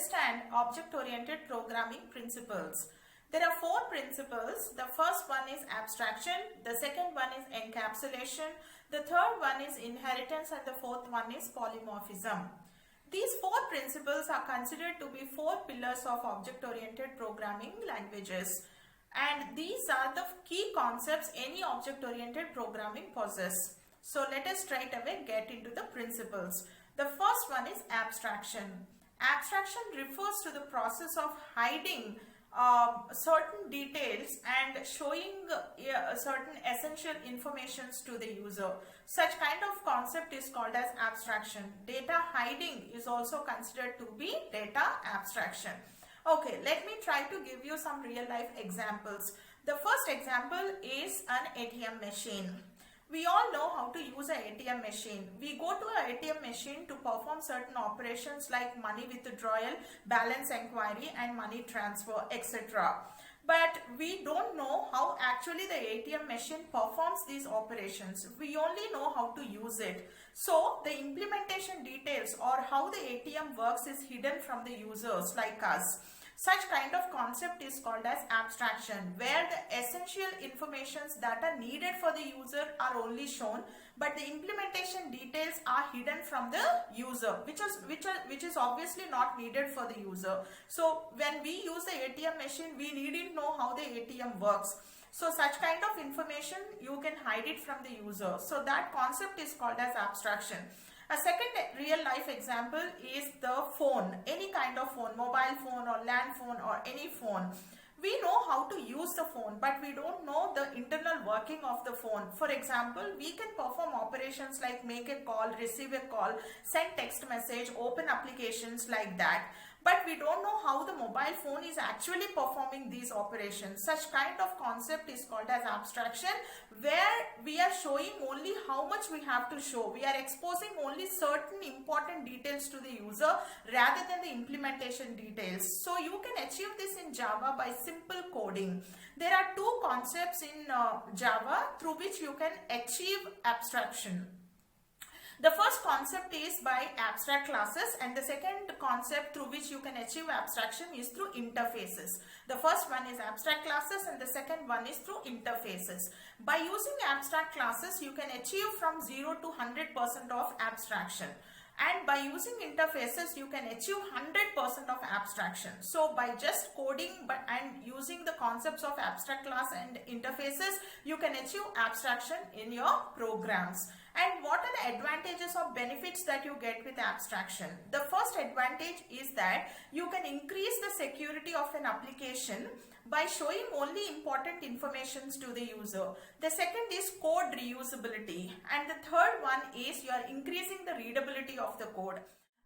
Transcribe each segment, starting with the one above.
understand object-oriented programming principles. There are four principles. The first one is abstraction, the second one is encapsulation, the third one is inheritance, and the fourth one is polymorphism. These four principles are considered to be four pillars of object-oriented programming languages. And these are the key concepts any object-oriented programming possesses. So let us straight away get into the principles. The first one is abstraction. Abstraction refers to the process of hiding certain details and showing certain essential informations to the user. Such kind of concept is called as abstraction. Data hiding is also considered to be data abstraction. Okay, let me try to give you some real life examples. The first example is an ATM machine. We all know how to use an ATM machine. We go to an ATM machine to perform certain operations like money withdrawal, balance inquiry and money transfer, etc. But we don't know how actually the ATM machine performs these operations. We only know how to use it. So the implementation details or how the ATM works is hidden from the users like us. Such kind of concept is called as abstraction, where the essential informations that are needed for the user are only shown, but the implementation details are hidden from the user, which is obviously not needed for the user. So when we use the ATM machine, we needn't know how the ATM works. So such kind of information you can hide it from the user. So that concept is called as abstraction. A second real life example is the phone, any kind of phone, mobile phone or land phone or any phone. We know how to use the phone, but we don't know the internal working of the phone. For example, we can perform operations like make a call, receive a call, send text message, open applications like that. But we don't know how the mobile phone is actually performing these operations. Such kind of concept is called as abstraction, where we are showing only how much we have to show. We are exposing only certain important details to the user rather than the implementation details. So you can achieve this in Java by simple coding. There are two concepts in Java through which you can achieve abstraction. The first concept is by abstract classes, and the second concept through which you can achieve abstraction is through interfaces. The first one is abstract classes and the second one is through interfaces. By using abstract classes, you can achieve from 0 to 100% of abstraction. And by using interfaces, you can achieve 100% of abstraction. So by just coding and using the concepts of abstract class and interfaces, you can achieve abstraction in your programs. And what are the advantages or benefits that you get with abstraction? The first advantage is that you can increase the security of an application by showing only important informations to the user. The second is code reusability, and the third one is you are increasing the readability of the code.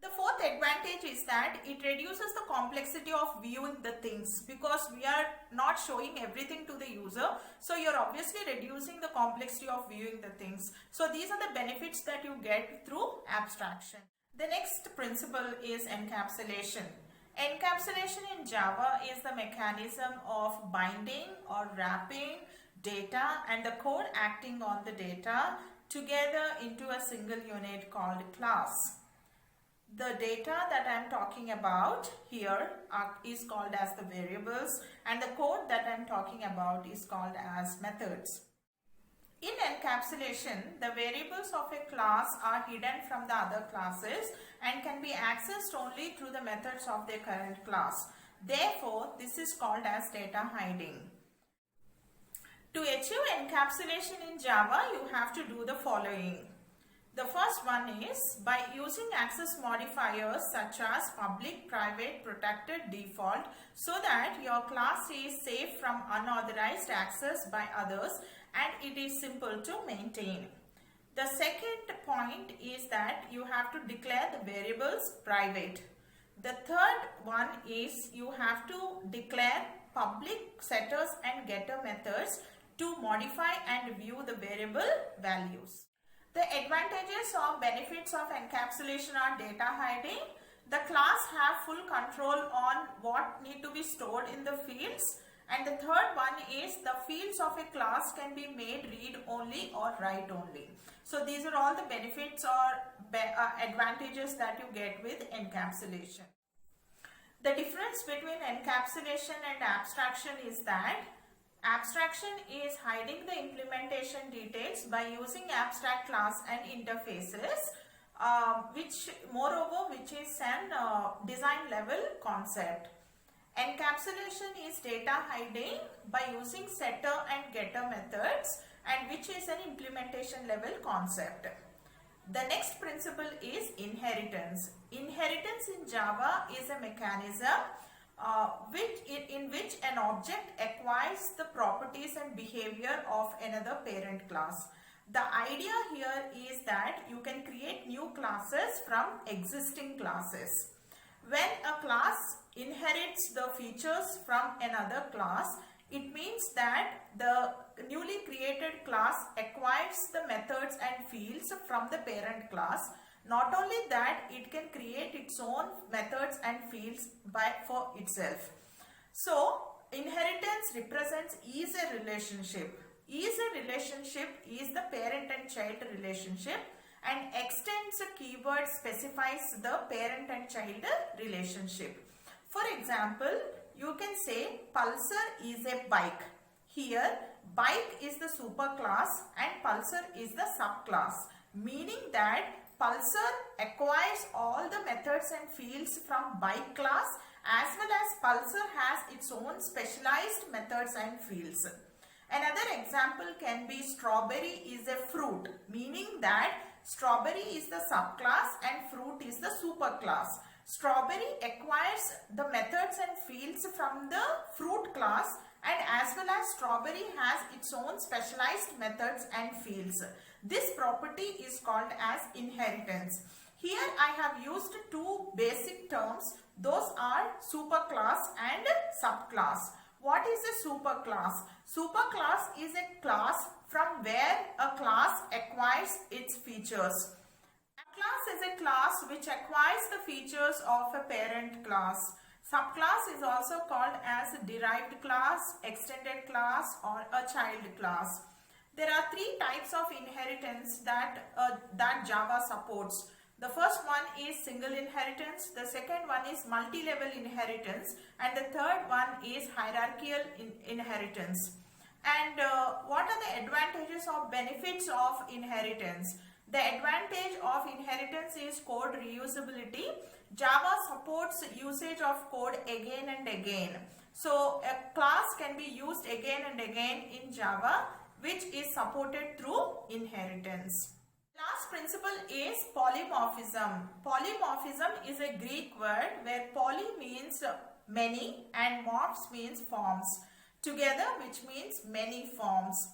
The fourth advantage is that it reduces the complexity of viewing the things, because we are not showing everything to the user. So you're obviously reducing the complexity of viewing the things. So these are the benefits that you get through abstraction. The next principle is encapsulation. Encapsulation in Java is the mechanism of binding or wrapping data and the code acting on the data together into a single unit called class. The data that I am talking about here is called as the variables, and the code that I am talking about is called as methods. In encapsulation, the variables of a class are hidden from the other classes and can be accessed only through the methods of their current class. Therefore, this is called as data hiding. To achieve encapsulation in Java, you have to do the following. The first one is by using access modifiers such as public, private, protected, default, so that your class is safe from unauthorized access by others and it is simple to maintain. The second point is that you have to declare the variables private. The third one is you have to declare public setters and getter methods to modify and view the variable values. The advantages or benefits of encapsulation are data hiding. The class have full control on what need to be stored in the fields. And the third one is the fields of a class can be made read only or write only. So these are all the benefits or advantages that you get with encapsulation. The difference between encapsulation and abstraction is that abstraction is hiding the implementation details by using abstract class and interfaces, which is an design level concept. Encapsulation is data hiding by using setter and getter methods, and which is an implementation level concept. The next principle is inheritance. Inheritance in Java is a mechanism in which an object acquires the properties and behavior of another parent class. The idea here is that you can create new classes from existing classes. When a class inherits the features from another class, it means that the newly created class acquires the methods and fields from the parent class. Not only that, it can create its own methods and fields for itself. So, inheritance represents is a relationship. Is a relationship is the parent and child relationship, and extends a keyword specifies the parent and child relationship. For example, you can say Pulsar is a bike. Here, bike is the superclass and Pulsar is the subclass, meaning that Pulsar acquires all the methods and fields from bike class, as well as Pulsar has its own specialized methods and fields. Another example can be strawberry is a fruit, meaning that strawberry is the subclass and fruit is the superclass. Strawberry acquires the methods and fields from the fruit class, and as well as strawberry has its own specialized methods and fields. This property is called as inheritance. Here I have used two basic terms. Those are superclass and subclass. What is a superclass? Superclass is a class from where a class acquires its features. Subclass is a class which acquires the features of a parent class. Subclass is also called as a derived class, extended class, or a child class. There are three types of inheritance that Java supports. The first one is single inheritance, the second one is multi-level inheritance, and the third one is hierarchical inheritance. And what are the advantages or benefits of inheritance? The advantage of inheritance is code reusability. Java supports usage of code again and again. So a class can be used again and again in Java, which is supported through inheritance. Last principle is polymorphism. Polymorphism is a Greek word where poly means many and morphs means forms together, which means many forms.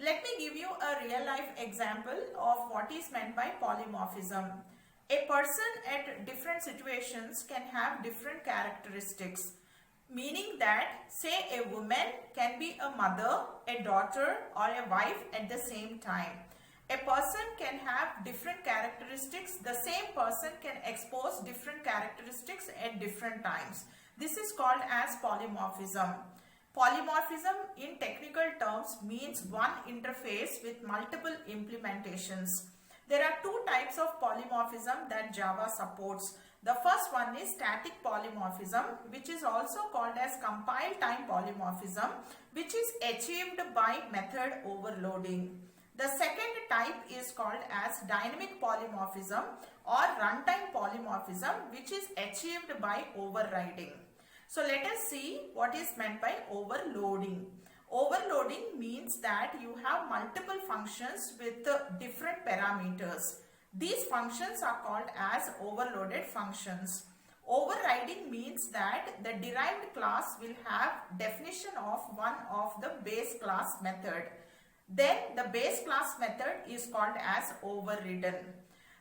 Let me give you a real life example of what is meant by polymorphism. A person at different situations can have different characteristics, meaning that, say, a woman can be a mother, a daughter, or a wife at the same time. A person can have different characteristics. The same person can expose different characteristics at different times. This is called as polymorphism. Polymorphism in technical terms means one interface with multiple implementations. There are two types of polymorphism that Java supports. The first one is static polymorphism, which is also called as compile time polymorphism, which is achieved by method overloading. The second type is called as dynamic polymorphism or runtime polymorphism, which is achieved by overriding. So let us see what is meant by overloading. Overloading means that you have multiple functions with different parameters. These functions are called as overloaded functions. Overriding means that the derived class will have definition of one of the base class method. Then the base class method is called as overridden.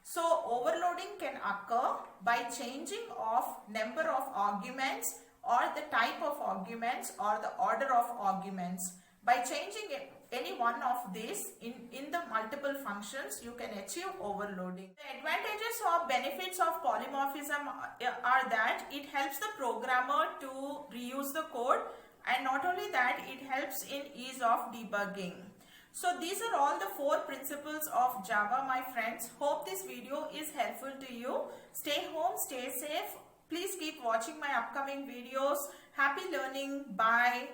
So overloading can occur by changing of number of arguments or the type of arguments or the order of arguments. By changing any one of these in the multiple functions, you can achieve overloading. The advantages or benefits of polymorphism are that it helps the programmer to reuse the code, and not only that, it helps in ease of debugging. So these are all the 4 principles of Java, my friends. Hope this video is helpful to you. Stay home, stay safe. Please keep watching my upcoming videos. Happy learning. Bye.